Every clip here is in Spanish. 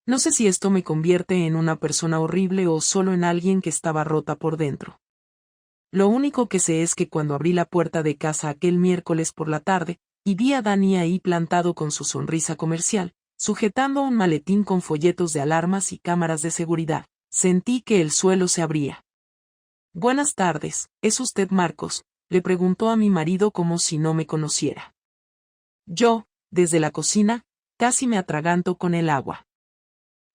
No sé si esto me convierte en una persona horrible o solo en alguien que estaba rota por dentro. Lo único que sé es que cuando abrí la puerta de casa aquel miércoles por la tarde, y vi a Dani ahí plantado con su sonrisa comercial, sujetando un maletín con folletos de alarmas y cámaras de seguridad, sentí que el suelo se abría. Buenas tardes, ¿es usted Marcos?, le preguntó a mi marido como si no me conociera. Yo, desde la cocina, casi me atraganto con el agua.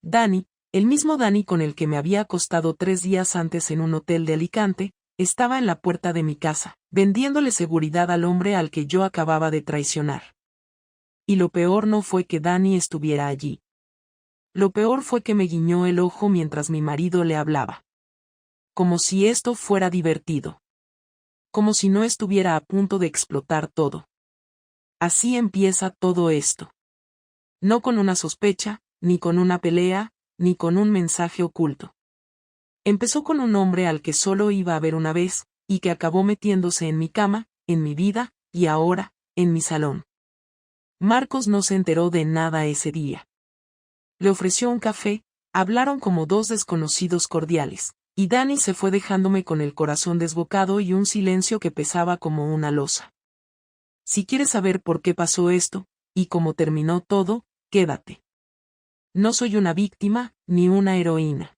Dani, el mismo Dani con el que me había acostado 3 días antes en un hotel de Alicante, estaba en la puerta de mi casa, vendiéndole seguridad al hombre al que yo acababa de traicionar. Y lo peor no fue que Dani estuviera allí. Lo peor fue que me guiñó el ojo mientras mi marido le hablaba. Como si esto fuera divertido. Como si no estuviera a punto de explotar todo. Así empieza todo esto. No con una sospecha, ni con una pelea, ni con un mensaje oculto. Empezó con un hombre al que solo iba a ver una vez, y que acabó metiéndose en mi cama, en mi vida, y ahora, en mi salón. Marcos no se enteró de nada ese día. Le ofreció un café, hablaron como dos desconocidos cordiales, y Dani se fue dejándome con el corazón desbocado y un silencio que pesaba como una losa. Si quieres saber por qué pasó esto, y cómo terminó todo, quédate. No soy una víctima, ni una heroína.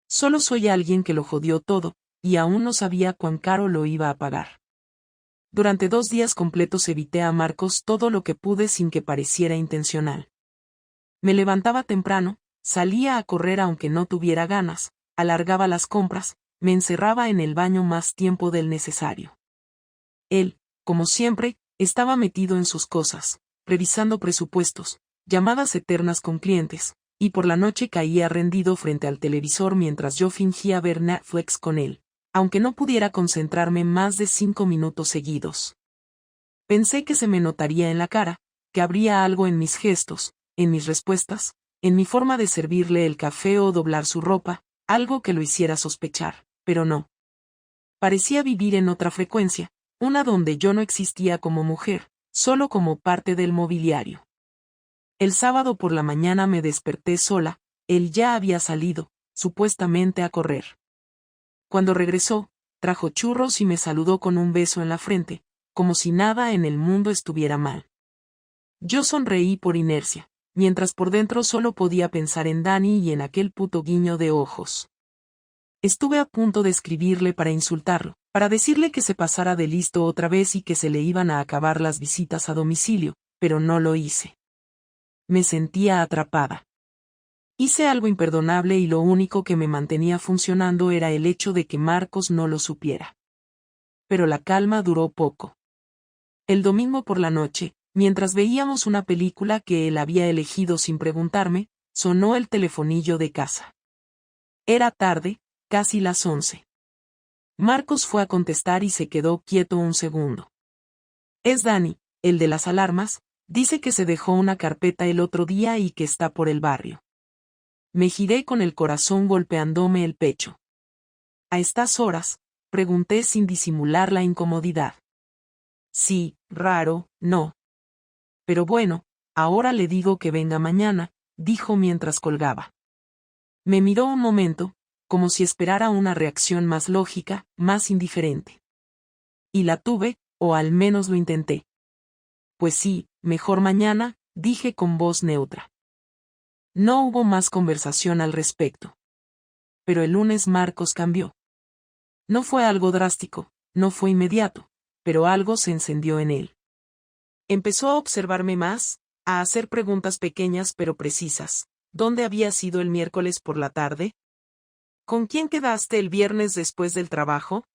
Solo soy alguien que lo jodió todo, y aún no sabía cuán caro lo iba a pagar. Durante 2 días completos evité a Marcos todo lo que pude sin que pareciera intencional. Me levantaba temprano, salía a correr aunque no tuviera ganas, alargaba las compras, me encerraba en el baño más tiempo del necesario. Él, como siempre, estaba metido en sus cosas, revisando presupuestos, llamadas eternas con clientes, y por la noche caía rendido frente al televisor mientras yo fingía ver Netflix con él, aunque no pudiera concentrarme más de 5 minutos seguidos. Pensé que se me notaría en la cara, que habría algo en mis gestos, en mis respuestas, en mi forma de servirle el café o doblar su ropa, algo que lo hiciera sospechar, pero no. Parecía vivir en otra frecuencia, una donde yo no existía como mujer, solo como parte del mobiliario. El sábado por la mañana me desperté sola, él ya había salido, supuestamente a correr. Cuando regresó, trajo churros y me saludó con un beso en la frente, como si nada en el mundo estuviera mal. Yo sonreí por inercia, mientras por dentro solo podía pensar en Dani y en aquel puto guiño de ojos. Estuve a punto de escribirle para insultarlo, para decirle que se pasara de listo otra vez y que se le iban a acabar las visitas a domicilio, pero no lo hice. Me sentía atrapada. Hice algo imperdonable y lo único que me mantenía funcionando era el hecho de que Marcos no lo supiera. Pero la calma duró poco. El domingo por la noche, mientras veíamos una película que él había elegido sin preguntarme, sonó el telefonillo de casa. Era tarde, casi las 11. Marcos fue a contestar y se quedó quieto un segundo. Es Dani, el de las alarmas, dice que se dejó una carpeta el otro día y que está por el barrio. Me giré con el corazón golpeándome el pecho. ¿A estas horas?, pregunté sin disimular la incomodidad. Sí, raro, no. Pero bueno, ahora le digo que venga mañana, dijo mientras colgaba. Me miró un momento, como si esperara una reacción más lógica, más indiferente. Y la tuve, o al menos lo intenté. Pues sí, mejor mañana, dije con voz neutra. No hubo más conversación al respecto. Pero el lunes Marcos cambió. No fue algo drástico, no fue inmediato, pero algo se encendió en él. Empezó a observarme más, a hacer preguntas pequeñas pero precisas. ¿Dónde había sido el miércoles por la tarde? ¿Con quién quedaste el viernes después del trabajo?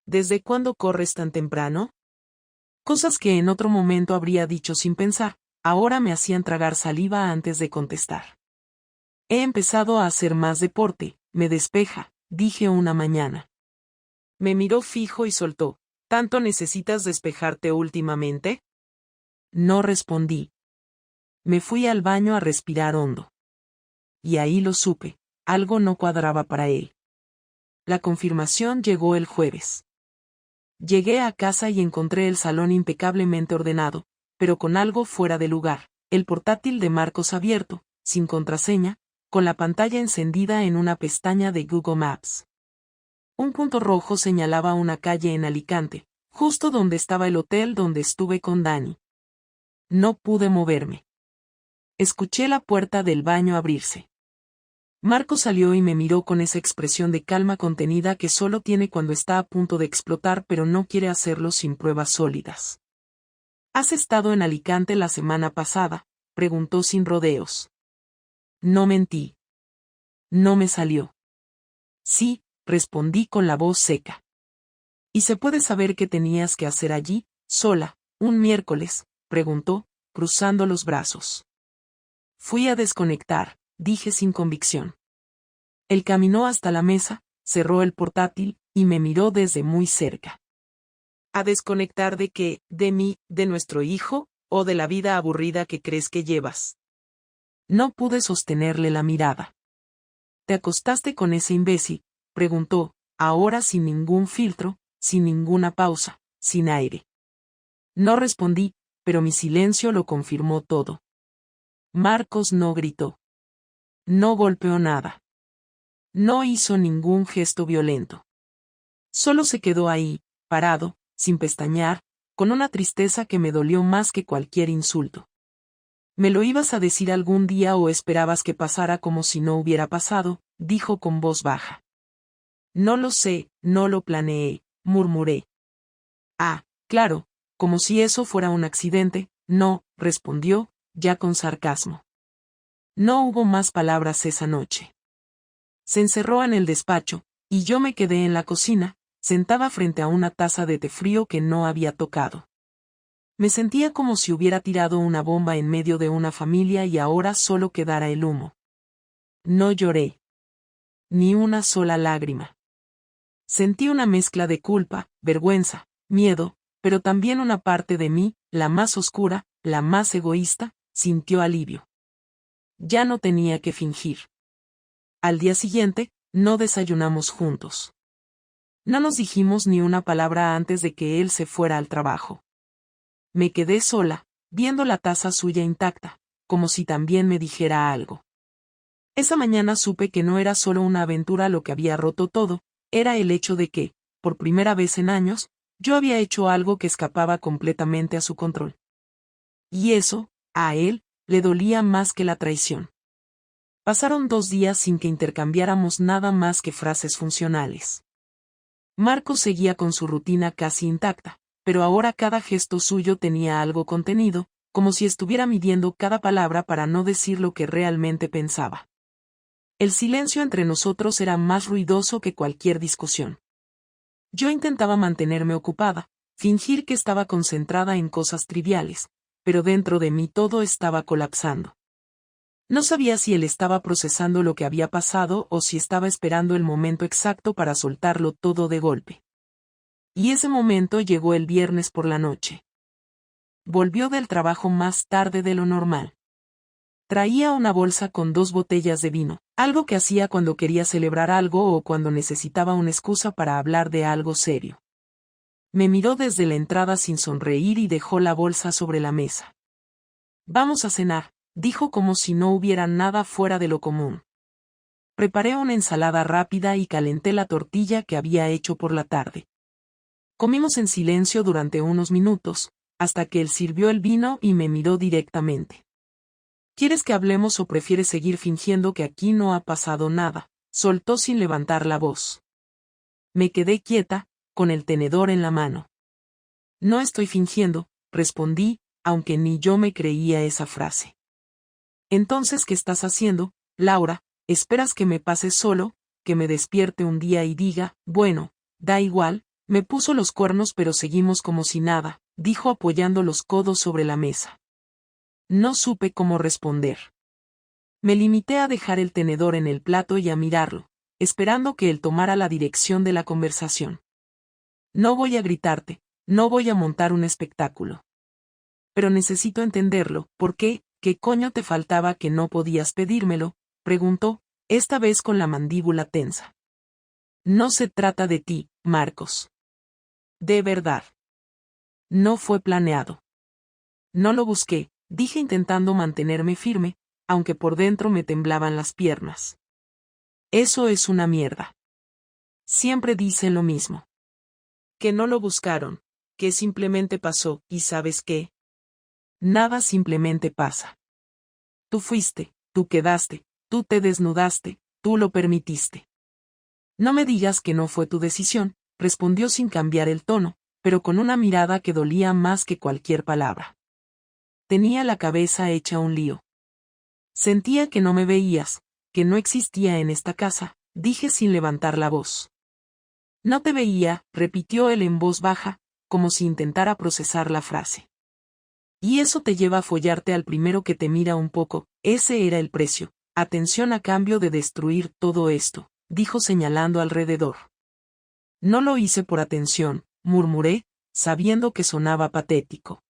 ¿Desde cuándo corres tan temprano? Cosas que en otro momento habría dicho sin pensar, ahora me hacían tragar saliva antes de contestar. He empezado a hacer más deporte, me despeja, dije una mañana. Me miró fijo y soltó. ¿Tanto necesitas despejarte últimamente? No respondí. Me fui al baño a respirar hondo. Y ahí lo supe, algo no cuadraba para él. La confirmación llegó el jueves. Llegué a casa y encontré el salón impecablemente ordenado, pero con algo fuera de lugar, el portátil de Marcos abierto, sin contraseña, con la pantalla encendida en una pestaña de Google Maps. Un punto rojo señalaba una calle en Alicante, justo donde estaba el hotel donde estuve con Dani. No pude moverme. Escuché la puerta del baño abrirse. Marco salió y me miró con esa expresión de calma contenida que solo tiene cuando está a punto de explotar pero no quiere hacerlo sin pruebas sólidas. ¿Has estado en Alicante la semana pasada?, preguntó sin rodeos. No mentí. No me salió. Sí, respondí con la voz seca. ¿Y se puede saber qué tenías que hacer allí, sola, un miércoles?, preguntó, cruzando los brazos. Fui a desconectar, dije sin convicción. Él caminó hasta la mesa, cerró el portátil, y me miró desde muy cerca. ¿A desconectar de qué? ¿De mí, de nuestro hijo, o de la vida aburrida que crees que llevas? No pude sostenerle la mirada. ¿Te acostaste con ese imbécil?, preguntó, ahora sin ningún filtro, sin ninguna pausa, sin aire. No respondí, pero mi silencio lo confirmó todo. Marcos no gritó. No golpeó nada. No hizo ningún gesto violento. Solo se quedó ahí, parado, sin pestañear, con una tristeza que me dolió más que cualquier insulto. ¿Me lo ibas a decir algún día o esperabas que pasara como si no hubiera pasado?, dijo con voz baja. No lo sé, no lo planeé, murmuré. Ah, claro, como si eso fuera un accidente, no, respondió, ya con sarcasmo. No hubo más palabras esa noche. Se encerró en el despacho, y yo me quedé en la cocina, sentada frente a una taza de té frío que no había tocado. Me sentía como si hubiera tirado una bomba en medio de una familia y ahora solo quedara el humo. No lloré. Ni una sola lágrima. Sentí una mezcla de culpa, vergüenza, miedo, pero también una parte de mí, la más oscura, la más egoísta, sintió alivio. Ya no tenía que fingir. Al día siguiente, no desayunamos juntos. No nos dijimos ni una palabra antes de que él se fuera al trabajo. Me quedé sola, viendo la taza suya intacta, como si también me dijera algo. Esa mañana supe que no era solo una aventura lo que había roto todo, era el hecho de que, por primera vez en años, yo había hecho algo que escapaba completamente a su control. Y eso, a él, le dolía más que la traición. Pasaron 2 días sin que intercambiáramos nada más que frases funcionales. Marco seguía con su rutina casi intacta, pero ahora cada gesto suyo tenía algo contenido, como si estuviera midiendo cada palabra para no decir lo que realmente pensaba. El silencio entre nosotros era más ruidoso que cualquier discusión. Yo intentaba mantenerme ocupada, fingir que estaba concentrada en cosas triviales, pero dentro de mí todo estaba colapsando. No sabía si él estaba procesando lo que había pasado o si estaba esperando el momento exacto para soltarlo todo de golpe. Y ese momento llegó el viernes por la noche. Volvió del trabajo más tarde de lo normal. Traía una bolsa con 2 botellas de vino, algo que hacía cuando quería celebrar algo o cuando necesitaba una excusa para hablar de algo serio. Me miró desde la entrada sin sonreír y dejó la bolsa sobre la mesa. Vamos a cenar, dijo como si no hubiera nada fuera de lo común. Preparé una ensalada rápida y calenté la tortilla que había hecho por la tarde. Comimos en silencio durante unos minutos, hasta que él sirvió el vino y me miró directamente. ¿Quieres que hablemos o prefieres seguir fingiendo que aquí no ha pasado nada?, soltó sin levantar la voz. Me quedé quieta, con el tenedor en la mano. No estoy fingiendo, respondí, aunque ni yo me creía esa frase. Entonces, ¿qué estás haciendo, Laura? ¿Esperas que me pase solo, que me despierte un día y diga, bueno, da igual, me puso los cuernos pero seguimos como si nada, dijo apoyando los codos sobre la mesa. No supe cómo responder. Me limité a dejar el tenedor en el plato y a mirarlo, esperando que él tomara la dirección de la conversación. No voy a gritarte, no voy a montar un espectáculo. Pero necesito entenderlo, ¿por qué? ¿Qué coño te faltaba que no podías pedírmelo?, preguntó, esta vez con la mandíbula tensa. No se trata de ti, Marcos. De verdad. No fue planeado. No lo busqué, dije intentando mantenerme firme, aunque por dentro me temblaban las piernas. Eso es una mierda. Siempre dicen lo mismo. Que no lo buscaron, que simplemente pasó, ¿y sabes qué? Nada simplemente pasa. Tú fuiste, tú quedaste, tú te desnudaste, tú lo permitiste. No me digas que no fue tu decisión, respondió sin cambiar el tono, pero con una mirada que dolía más que cualquier palabra. Tenía la cabeza hecha un lío. Sentía que no me veías, que no existía en esta casa, dije sin levantar la voz. No te veía, repitió él en voz baja, como si intentara procesar la frase. Y eso te lleva a follarte al primero que te mira un poco, ese era el precio, atención a cambio de destruir todo esto, dijo señalando alrededor. No lo hice por atención, murmuré, sabiendo que sonaba patético.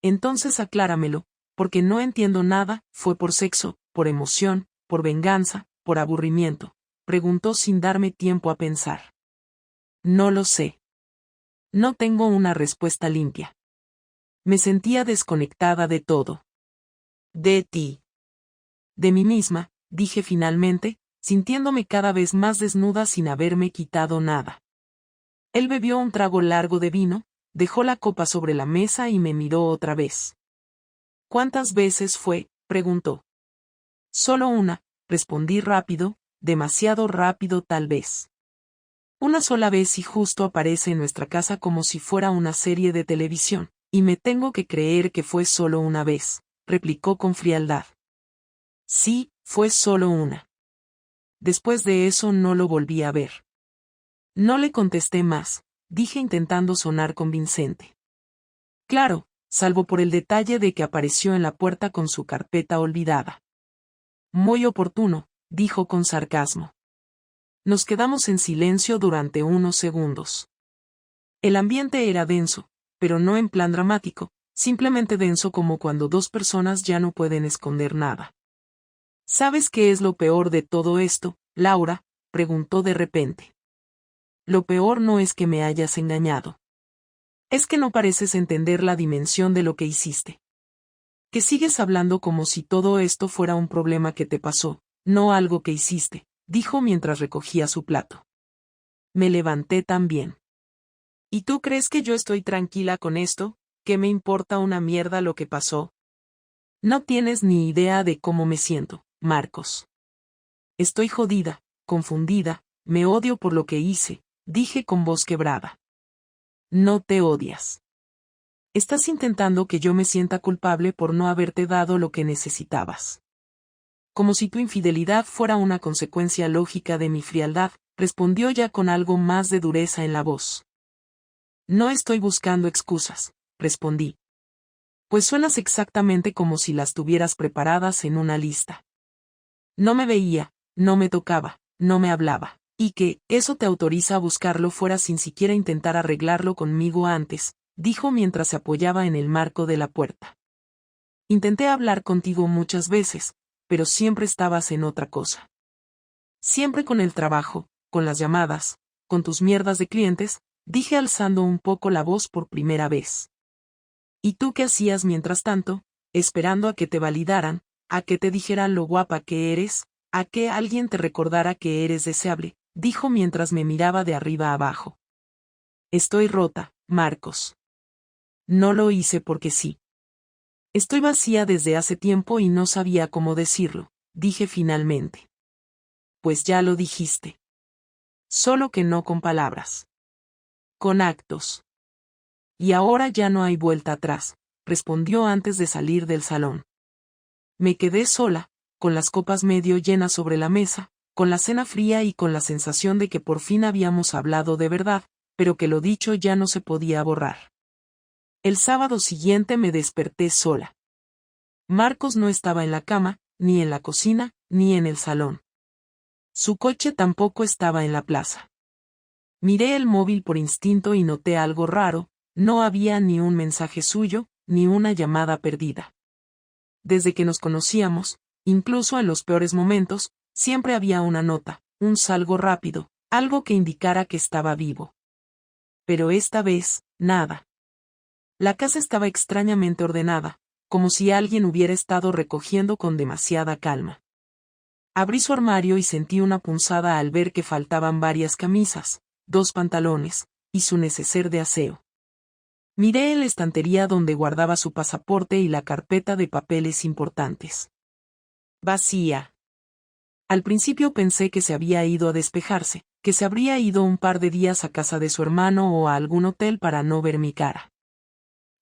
Entonces acláramelo, porque no entiendo nada, ¿fue por sexo, por emoción, por venganza, por aburrimiento?, preguntó sin darme tiempo a pensar. No lo sé. No tengo una respuesta limpia. Me sentía desconectada de todo. De ti. De mí misma, dije finalmente, sintiéndome cada vez más desnuda sin haberme quitado nada. Él bebió un trago largo de vino, dejó la copa sobre la mesa y me miró otra vez. ¿Cuántas veces fue?, preguntó. Solo una, respondí rápido, demasiado rápido tal vez. Una sola vez y justo aparece en nuestra casa como si fuera una serie de televisión, y me tengo que creer que fue solo una vez, replicó con frialdad. Sí, fue solo una. Después de eso no lo volví a ver. No le contesté más, dije intentando sonar convincente. Claro, salvo por el detalle de que apareció en la puerta con su carpeta olvidada. Muy oportuno, dijo con sarcasmo. Nos quedamos en silencio durante unos segundos. El ambiente era denso, pero no en plan dramático, simplemente denso como cuando dos personas ya no pueden esconder nada. ¿Sabes qué es lo peor de todo esto, Laura?, preguntó de repente. Lo peor no es que me hayas engañado. Es que no pareces entender la dimensión de lo que hiciste. Que sigues hablando como si todo esto fuera un problema que te pasó, no algo que hiciste, dijo mientras recogía su plato. Me levanté también. ¿Y tú crees que yo estoy tranquila con esto? ¿Qué me importa una mierda lo que pasó? No tienes ni idea de cómo me siento, Marcos. Estoy jodida, confundida, me odio por lo que hice, dije con voz quebrada. No te odias. Estás intentando que yo me sienta culpable por no haberte dado lo que necesitabas. Como si tu infidelidad fuera una consecuencia lógica de mi frialdad, respondió ya con algo más de dureza en la voz. No estoy buscando excusas, respondí. Pues suenas exactamente como si las tuvieras preparadas en una lista. No me veía, no me tocaba, no me hablaba, y que eso te autoriza a buscarlo fuera sin siquiera intentar arreglarlo conmigo antes, dijo mientras se apoyaba en el marco de la puerta. Intenté hablar contigo muchas veces, pero siempre estabas en otra cosa. Siempre con el trabajo, con las llamadas, con tus mierdas de clientes, dije alzando un poco la voz por primera vez. ¿Y tú qué hacías mientras tanto, esperando a que te validaran, a que te dijeran lo guapa que eres, a que alguien te recordara que eres deseable? Dijo mientras me miraba de arriba a abajo. Estoy rota, Marcos. No lo hice porque sí. Estoy vacía desde hace tiempo y no sabía cómo decirlo, dije finalmente. Pues ya lo dijiste. Solo que no con palabras. Con actos. Y ahora ya no hay vuelta atrás, respondió antes de salir del salón. Me quedé sola, con las copas medio llenas sobre la mesa, con la cena fría y con la sensación de que por fin habíamos hablado de verdad, pero que lo dicho ya no se podía borrar. El sábado siguiente me desperté sola. Marcos no estaba en la cama, ni en la cocina, ni en el salón. Su coche tampoco estaba en la plaza. Miré el móvil por instinto y noté algo raro, no había ni un mensaje suyo, ni una llamada perdida. Desde que nos conocíamos, incluso en los peores momentos, siempre había una nota, un salgo rápido, algo que indicara que estaba vivo. Pero esta vez, nada. La casa estaba extrañamente ordenada, como si alguien hubiera estado recogiendo con demasiada calma. Abrí su armario y sentí una punzada al ver que faltaban varias camisas, 2 pantalones, y su neceser de aseo. Miré en la estantería donde guardaba su pasaporte y la carpeta de papeles importantes. Vacía. Al principio pensé que se había ido a despejarse, que se habría ido un par de días a casa de su hermano o a algún hotel para no ver mi cara.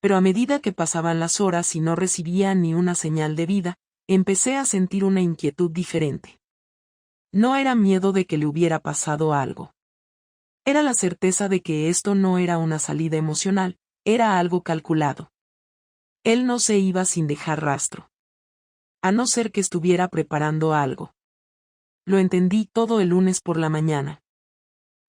Pero a medida que pasaban las horas y no recibía ni una señal de vida, empecé a sentir una inquietud diferente. No era miedo de que le hubiera pasado algo. Era la certeza de que esto no era una salida emocional, era algo calculado. Él no se iba sin dejar rastro. A no ser que estuviera preparando algo. Lo entendí todo el lunes por la mañana.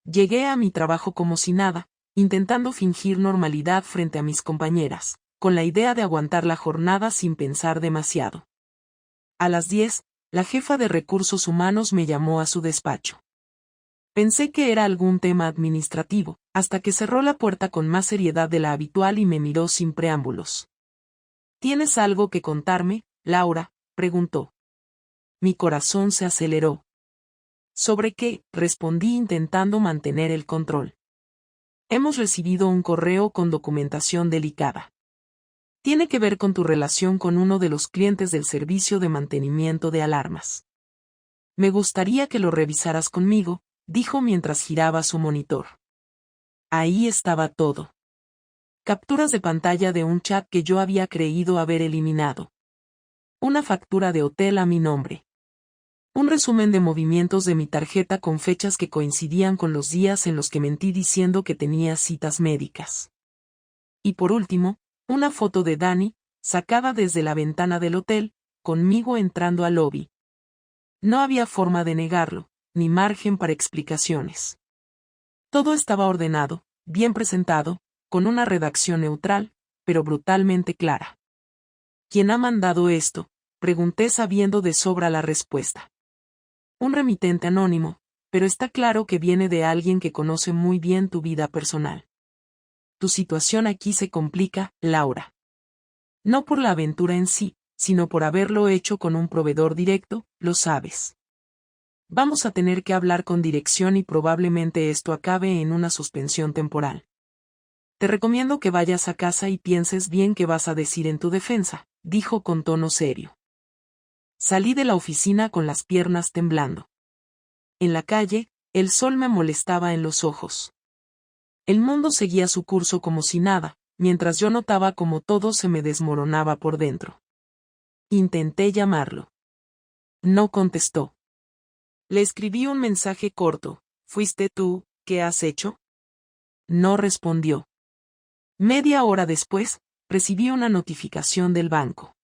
Llegué a mi trabajo como si nada, intentando fingir normalidad frente a mis compañeras, con la idea de aguantar la jornada sin pensar demasiado. A las 10, la jefa de recursos humanos me llamó a su despacho. Pensé que era algún tema administrativo, hasta que cerró la puerta con más seriedad de la habitual y me miró sin preámbulos. ¿Tienes algo que contarme, Laura?, preguntó. Mi corazón se aceleró. ¿Sobre qué?, respondí intentando mantener el control. Hemos recibido un correo con documentación delicada. Tiene que ver con tu relación con uno de los clientes del servicio de mantenimiento de alarmas. Me gustaría que lo revisaras conmigo, dijo mientras giraba su monitor. Ahí estaba todo. Capturas de pantalla de un chat que yo había creído haber eliminado. Una factura de hotel a mi nombre. Un resumen de movimientos de mi tarjeta con fechas que coincidían con los días en los que mentí diciendo que tenía citas médicas. Y por último, una foto de Dani, sacada desde la ventana del hotel, conmigo entrando al lobby. No había forma de negarlo, ni margen para explicaciones. Todo estaba ordenado, bien presentado, con una redacción neutral, pero brutalmente clara. ¿Quién ha mandado esto?, pregunté sabiendo de sobra la respuesta. Un remitente anónimo, pero está claro que viene de alguien que conoce muy bien tu vida personal. Tu situación aquí se complica, Laura. No por la aventura en sí, sino por haberlo hecho con un proveedor directo, lo sabes. Vamos a tener que hablar con dirección y probablemente esto acabe en una suspensión temporal. Te recomiendo que vayas a casa y pienses bien qué vas a decir en tu defensa, dijo con tono serio. Salí de la oficina con las piernas temblando. En la calle, el sol me molestaba en los ojos. El mundo seguía su curso como si nada, mientras yo notaba como todo se me desmoronaba por dentro. Intenté llamarlo. No contestó. Le escribí un mensaje corto. ¿Fuiste tú? ¿Qué has hecho? No respondió. Media hora después, recibí una notificación del banco.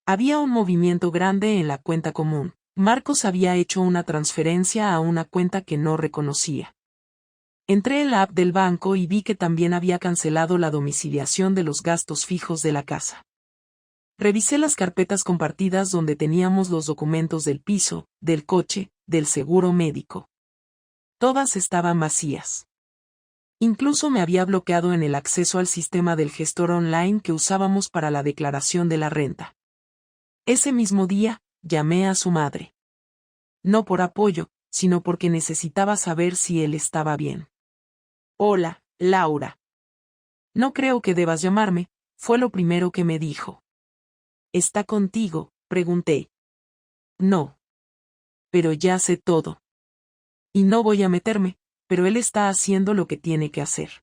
Había un movimiento grande en la cuenta común. Marcos había hecho una transferencia a una cuenta que no reconocía. Entré en la app del banco y vi que también había cancelado la domiciliación de los gastos fijos de la casa. Revisé las carpetas compartidas donde teníamos los documentos del piso, del coche, del seguro médico. Todas estaban vacías. Incluso me había bloqueado en el acceso al sistema del gestor online que usábamos para la declaración de la renta. Ese mismo día, llamé a su madre. No por apoyo, sino porque necesitaba saber si él estaba bien. Hola, Laura. No creo que debas llamarme, fue lo primero que me dijo. ¿Está contigo?, pregunté. No. Pero ya sé todo. Y no voy a meterme, pero él está haciendo lo que tiene que hacer.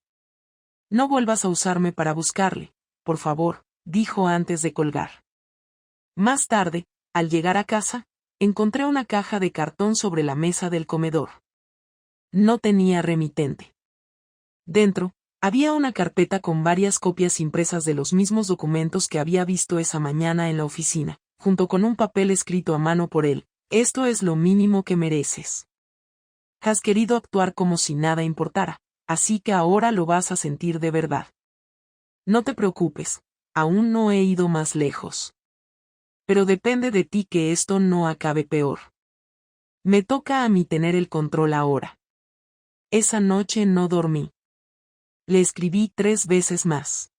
No vuelvas a usarme para buscarle, por favor, dijo antes de colgar. Más tarde, al llegar a casa, encontré una caja de cartón sobre la mesa del comedor. No tenía remitente. Dentro, había una carpeta con varias copias impresas de los mismos documentos que había visto esa mañana en la oficina, junto con un papel escrito a mano por él. Esto es lo mínimo que mereces. Has querido actuar como si nada importara, así que ahora lo vas a sentir de verdad. No te preocupes, aún no he ido más lejos. Pero depende de ti que esto no acabe peor. Me toca a mí tener el control ahora. Esa noche no dormí. Le escribí 3 veces más.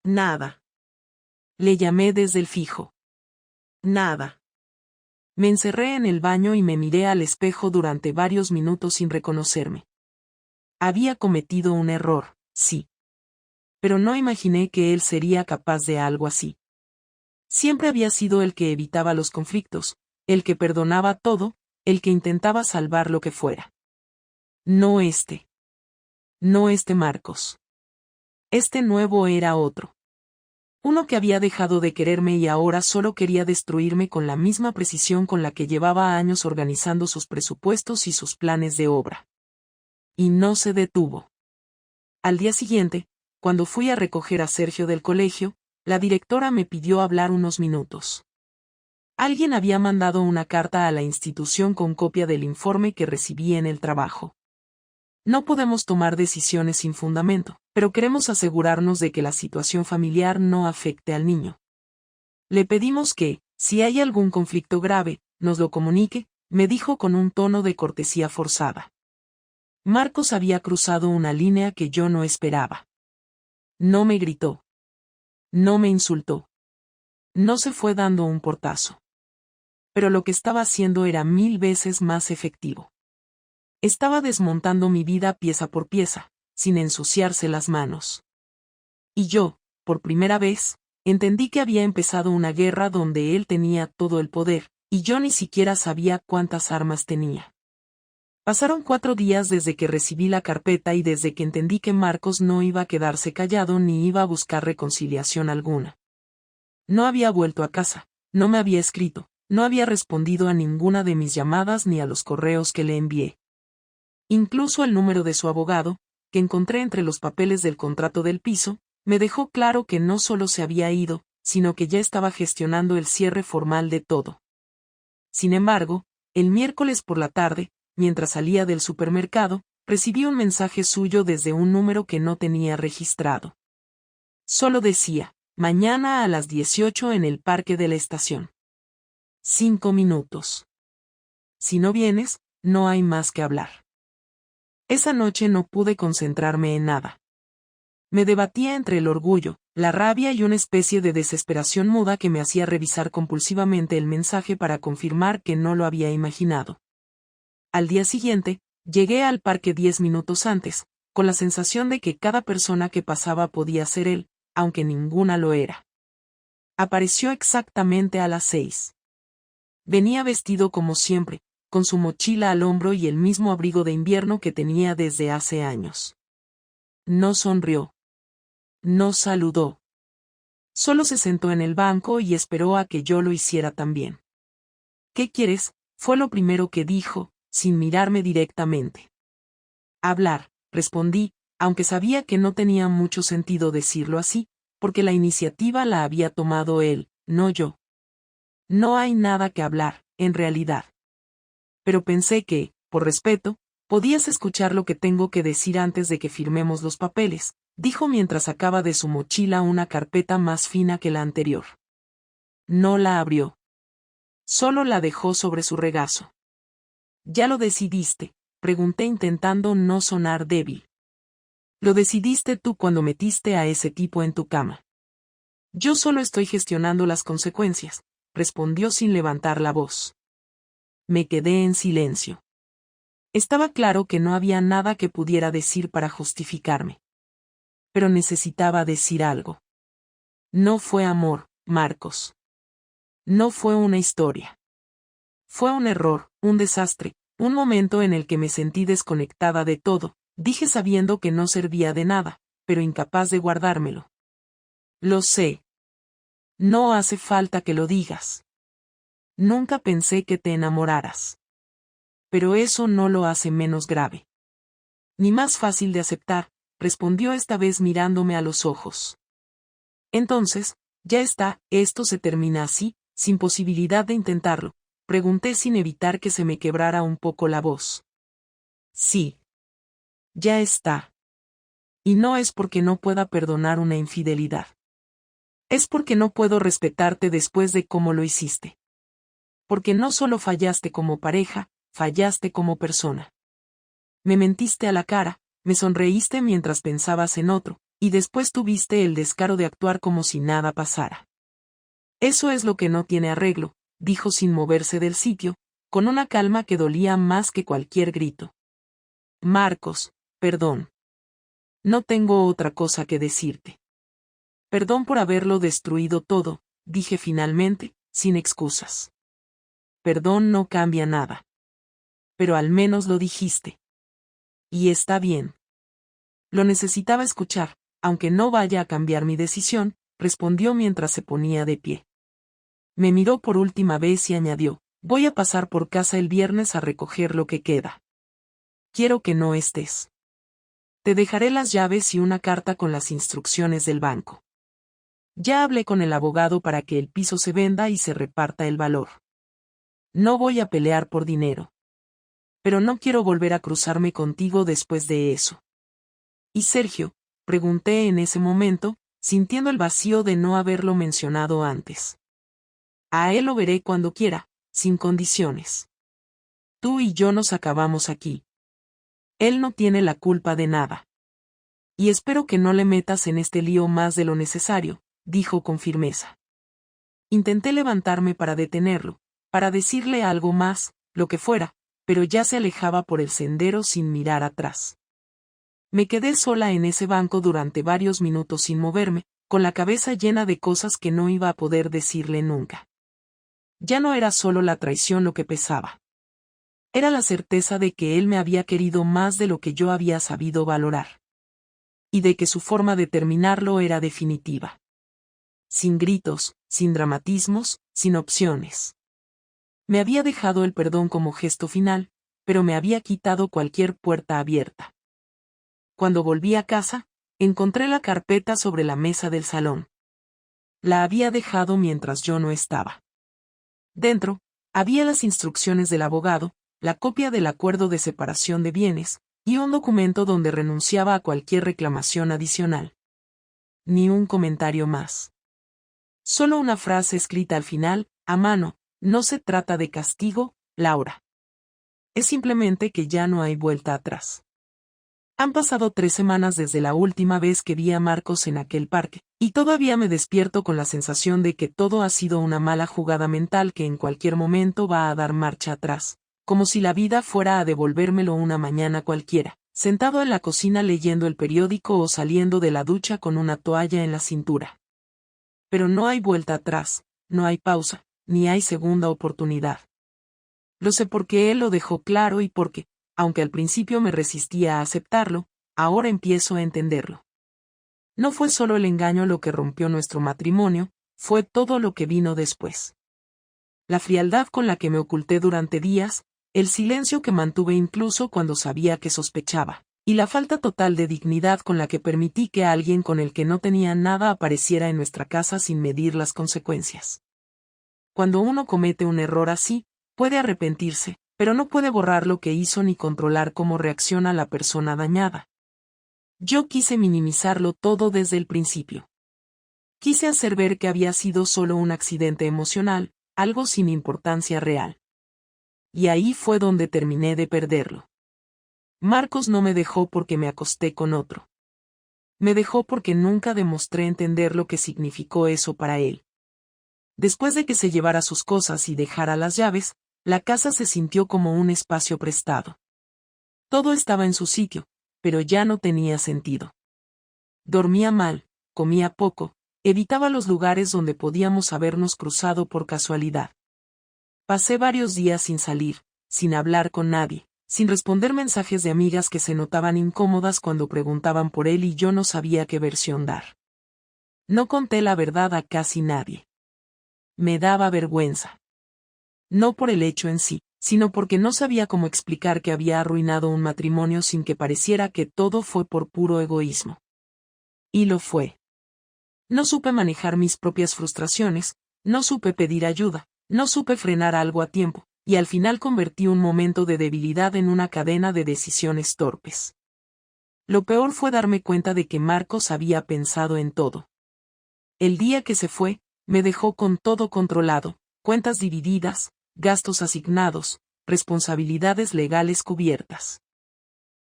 Nada. Le llamé desde el fijo. Nada. Me encerré en el baño y me miré al espejo durante varios minutos sin reconocerme. Había cometido un error, sí. Pero no imaginé que él sería capaz de algo así. Siempre había sido el que evitaba los conflictos, el que perdonaba todo, el que intentaba salvar lo que fuera. No este. No este Marcos. Este nuevo era otro. Uno que había dejado de quererme y ahora solo quería destruirme con la misma precisión con la que llevaba años organizando sus presupuestos y sus planes de obra. Y no se detuvo. Al día siguiente, cuando fui a recoger a Sergio del colegio, la directora me pidió hablar unos minutos. Alguien había mandado una carta a la institución con copia del informe que recibí en el trabajo. No podemos tomar decisiones sin fundamento, pero queremos asegurarnos de que la situación familiar no afecte al niño. Le pedimos que, si hay algún conflicto grave, nos lo comunique, me dijo con un tono de cortesía forzada. Marcos había cruzado una línea que yo no esperaba. No me gritó. No me insultó. No se fue dando un portazo. Pero lo que estaba haciendo era 1000 veces más efectivo. Estaba desmontando mi vida pieza por pieza, sin ensuciarse las manos. Y yo, por primera vez, entendí que había empezado una guerra donde él tenía todo el poder, y yo ni siquiera sabía cuántas armas tenía. Pasaron 4 días desde que recibí la carpeta y desde que entendí que Marcos no iba a quedarse callado ni iba a buscar reconciliación alguna. No había vuelto a casa, no me había escrito, no había respondido a ninguna de mis llamadas ni a los correos que le envié. Incluso el número de su abogado, que encontré entre los papeles del contrato del piso, me dejó claro que no solo se había ido, sino que ya estaba gestionando el cierre formal de todo. Sin embargo, el miércoles por la tarde, mientras salía del supermercado, recibí un mensaje suyo desde un número que no tenía registrado. Solo decía, mañana a las 18 en el parque de la estación. 5 minutos. Si no vienes, no hay más que hablar. Esa noche no pude concentrarme en nada. Me debatía entre el orgullo, la rabia y una especie de desesperación muda que me hacía revisar compulsivamente el mensaje para confirmar que no lo había imaginado. Al día siguiente, llegué al parque 10 minutos antes, con la sensación de que cada persona que pasaba podía ser él, aunque ninguna lo era. Apareció exactamente a las 6. Venía vestido como siempre, con su mochila al hombro y el mismo abrigo de invierno que tenía desde hace años. No sonrió. No saludó. Solo se sentó en el banco y esperó a que yo lo hiciera también. ¿Qué quieres?, fue lo primero que dijo, sin mirarme directamente. Hablar, respondí, aunque sabía que no tenía mucho sentido decirlo así, porque la iniciativa la había tomado él, no yo. No hay nada que hablar, en realidad. Pero pensé que, por respeto, podías escuchar lo que tengo que decir antes de que firmemos los papeles, dijo mientras sacaba de su mochila una carpeta más fina que la anterior. No la abrió. Solo la dejó sobre su regazo. ¿Ya lo decidiste?, pregunté intentando no sonar débil. Lo decidiste tú cuando metiste a ese tipo en tu cama. Yo solo estoy gestionando las consecuencias, respondió sin levantar la voz. Me quedé en silencio. Estaba claro que no había nada que pudiera decir para justificarme. Pero necesitaba decir algo. No fue amor, Marcos. No fue una historia. Fue un error, un desastre, un momento en el que me sentí desconectada de todo, dije sabiendo que no servía de nada, pero incapaz de guardármelo. Lo sé. No hace falta que lo digas. Nunca pensé que te enamoraras. Pero eso no lo hace menos grave. Ni más fácil de aceptar, respondió esta vez mirándome a los ojos. Entonces, ya está, esto se termina así, sin posibilidad de intentarlo, pregunté sin evitar que se me quebrara un poco la voz. Sí. Ya está. Y no es porque no pueda perdonar una infidelidad. Es porque no puedo respetarte después de cómo lo hiciste. Porque no solo fallaste como pareja, fallaste como persona. Me mentiste a la cara, me sonreíste mientras pensabas en otro, y después tuviste el descaro de actuar como si nada pasara. Eso es lo que no tiene arreglo, dijo sin moverse del sitio, con una calma que dolía más que cualquier grito. Marcos, perdón. No tengo otra cosa que decirte. Perdón por haberlo destruido todo, dije finalmente, sin excusas. Perdón no cambia nada. Pero al menos lo dijiste. Y está bien. Lo necesitaba escuchar, aunque no vaya a cambiar mi decisión, respondió mientras se ponía de pie. Me miró por última vez y añadió, voy a pasar por casa el viernes a recoger lo que queda. Quiero que no estés. Te dejaré las llaves y una carta con las instrucciones del banco. Ya hablé con el abogado para que el piso se venda y se reparta el valor. No voy a pelear por dinero. Pero no quiero volver a cruzarme contigo después de eso. ¿Y Sergio? Pregunté en ese momento, sintiendo el vacío de no haberlo mencionado antes. A él lo veré cuando quiera, sin condiciones. Tú y yo nos acabamos aquí. Él no tiene la culpa de nada. Y espero que no le metas en este lío más de lo necesario, dijo con firmeza. Intenté levantarme para detenerlo, para decirle algo más, lo que fuera, pero ya se alejaba por el sendero sin mirar atrás. Me quedé sola en ese banco durante varios minutos sin moverme, con la cabeza llena de cosas que no iba a poder decirle nunca. Ya no era solo la traición lo que pesaba. Era la certeza de que él me había querido más de lo que yo había sabido valorar. Y de que su forma de terminarlo era definitiva. Sin gritos, sin dramatismos, sin opciones. Me había dejado el perdón como gesto final, pero me había quitado cualquier puerta abierta. Cuando volví a casa, encontré la carpeta sobre la mesa del salón. La había dejado mientras yo no estaba. Dentro, había las instrucciones del abogado, la copia del acuerdo de separación de bienes, y un documento donde renunciaba a cualquier reclamación adicional. Ni un comentario más. Solo una frase escrita al final, a mano, no se trata de castigo, Laura. Es simplemente que ya no hay vuelta atrás. Han pasado 3 semanas desde la última vez que vi a Marcos en aquel parque, y todavía me despierto con la sensación de que todo ha sido una mala jugada mental que en cualquier momento va a dar marcha atrás, como si la vida fuera a devolvérmelo una mañana cualquiera, sentado en la cocina leyendo el periódico o saliendo de la ducha con una toalla en la cintura. Pero no hay vuelta atrás, no hay pausa, ni hay segunda oportunidad. Lo sé porque él lo dejó claro y porque, aunque al principio me resistía a aceptarlo, ahora empiezo a entenderlo. No fue solo el engaño lo que rompió nuestro matrimonio, fue todo lo que vino después. La frialdad con la que me oculté durante días, el silencio que mantuve incluso cuando sabía que sospechaba, y la falta total de dignidad con la que permití que alguien con el que no tenía nada apareciera en nuestra casa sin medir las consecuencias. Cuando uno comete un error así, puede arrepentirse, pero no puede borrar lo que hizo ni controlar cómo reacciona la persona dañada. Yo quise minimizarlo todo desde el principio. Quise hacer ver que había sido solo un accidente emocional, algo sin importancia real. Y ahí fue donde terminé de perderlo. Marcos no me dejó porque me acosté con otro. Me dejó porque nunca demostré entender lo que significó eso para él. Después de que se llevara sus cosas y dejara las llaves, la casa se sintió como un espacio prestado. Todo estaba en su sitio, pero ya no tenía sentido. Dormía mal, comía poco, evitaba los lugares donde podíamos habernos cruzado por casualidad. Pasé varios días sin salir, sin hablar con nadie, sin responder mensajes de amigas que se notaban incómodas cuando preguntaban por él y yo no sabía qué versión dar. No conté la verdad a casi nadie. Me daba vergüenza. No por el hecho en sí, sino porque no sabía cómo explicar que había arruinado un matrimonio sin que pareciera que todo fue por puro egoísmo. Y lo fue. No supe manejar mis propias frustraciones, no supe pedir ayuda, no supe frenar algo a tiempo, y al final convertí un momento de debilidad en una cadena de decisiones torpes. Lo peor fue darme cuenta de que Marcos había pensado en todo. El día que se fue, me dejó con todo controlado, cuentas divididas, gastos asignados, responsabilidades legales cubiertas.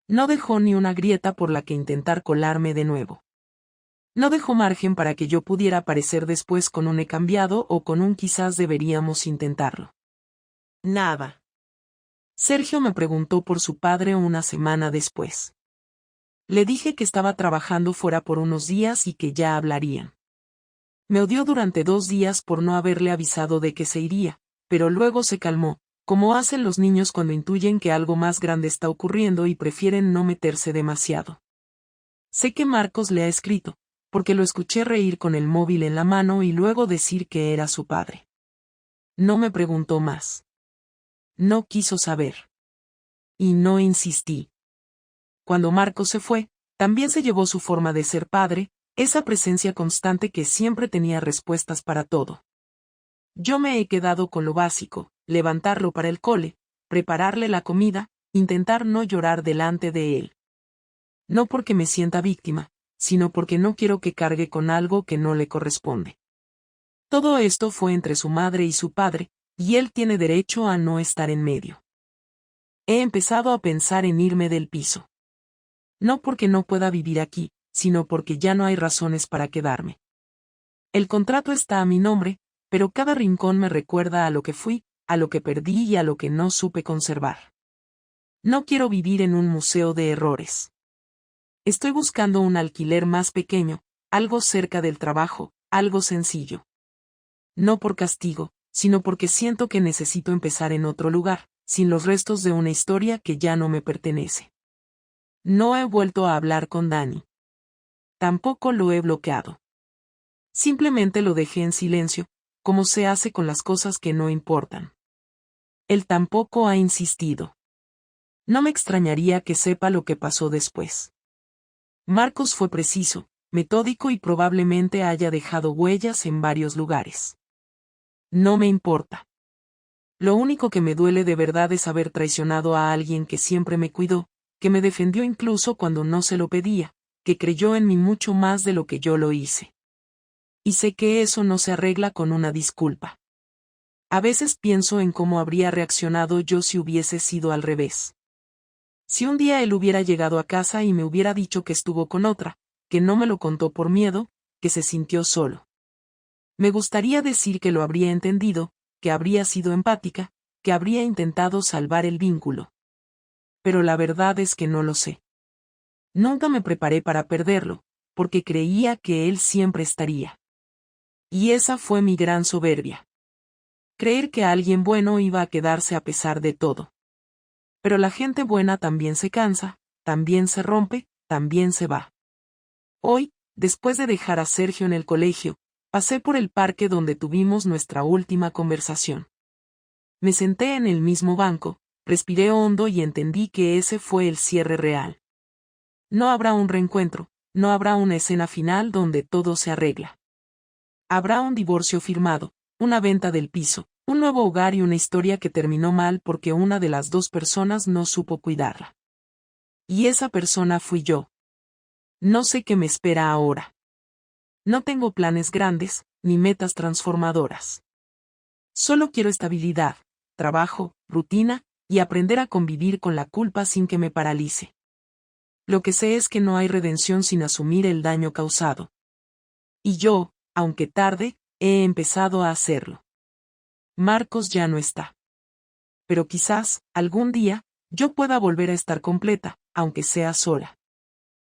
No dejó ni una grieta por la que intentar colarme de nuevo. No dejó margen para que yo pudiera aparecer después con un he cambiado o con un quizás deberíamos intentarlo. Nada. Sergio me preguntó por su padre una semana después. Le dije que estaba trabajando fuera por unos días y que ya hablarían. Me odió durante 2 días por no haberle avisado de que se iría, pero luego se calmó, como hacen los niños cuando intuyen que algo más grande está ocurriendo y prefieren no meterse demasiado. Sé que Marcos le ha escrito, porque lo escuché reír con el móvil en la mano y luego decir que era su padre. No me preguntó más. No quiso saber. Y no insistí. Cuando Marcos se fue, también se llevó su forma de ser padre, esa presencia constante que siempre tenía respuestas para todo. Yo me he quedado con lo básico, levantarlo para el cole, prepararle la comida, intentar no llorar delante de él. No porque me sienta víctima, sino porque no quiero que cargue con algo que no le corresponde. Todo esto fue entre su madre y su padre, y él tiene derecho a no estar en medio. He empezado a pensar en irme del piso. No porque no pueda vivir aquí, sino porque ya no hay razones para quedarme. El contrato está a mi nombre, pero cada rincón me recuerda a lo que fui, a lo que perdí y a lo que no supe conservar. No quiero vivir en un museo de errores. Estoy buscando un alquiler más pequeño, algo cerca del trabajo, algo sencillo. No por castigo, sino porque siento que necesito empezar en otro lugar, sin los restos de una historia que ya no me pertenece. No he vuelto a hablar con Dani. Tampoco lo he bloqueado. Simplemente lo dejé en silencio, como se hace con las cosas que no importan. Él tampoco ha insistido. No me extrañaría que sepa lo que pasó después. Marcos fue preciso, metódico y probablemente haya dejado huellas en varios lugares. No me importa. Lo único que me duele de verdad es haber traicionado a alguien que siempre me cuidó, que me defendió incluso cuando no se lo pedía, que creyó en mí mucho más de lo que yo lo hice. Y sé que eso no se arregla con una disculpa. A veces pienso en cómo habría reaccionado yo si hubiese sido al revés. Si un día él hubiera llegado a casa y me hubiera dicho que estuvo con otra, que no me lo contó por miedo, que se sintió solo. Me gustaría decir que lo habría entendido, que habría sido empática, que habría intentado salvar el vínculo. Pero la verdad es que no lo sé. Nunca me preparé para perderlo, porque creía que él siempre estaría. Y esa fue mi gran soberbia. Creer que alguien bueno iba a quedarse a pesar de todo. Pero la gente buena también se cansa, también se rompe, también se va. Hoy, después de dejar a Sergio en el colegio, pasé por el parque donde tuvimos nuestra última conversación. Me senté en el mismo banco, respiré hondo y entendí que ese fue el cierre real. No habrá un reencuentro, no habrá una escena final donde todo se arregla. Habrá un divorcio firmado, una venta del piso, un nuevo hogar y una historia que terminó mal porque una de las dos personas no supo cuidarla. Y esa persona fui yo. No sé qué me espera ahora. No tengo planes grandes, ni metas transformadoras. Solo quiero estabilidad, trabajo, rutina, y aprender a convivir con la culpa sin que me paralice. Lo que sé es que no hay redención sin asumir el daño causado. Y yo, aunque tarde, he empezado a hacerlo. Marcos ya no está. Pero quizás, algún día, yo pueda volver a estar completa, aunque sea sola.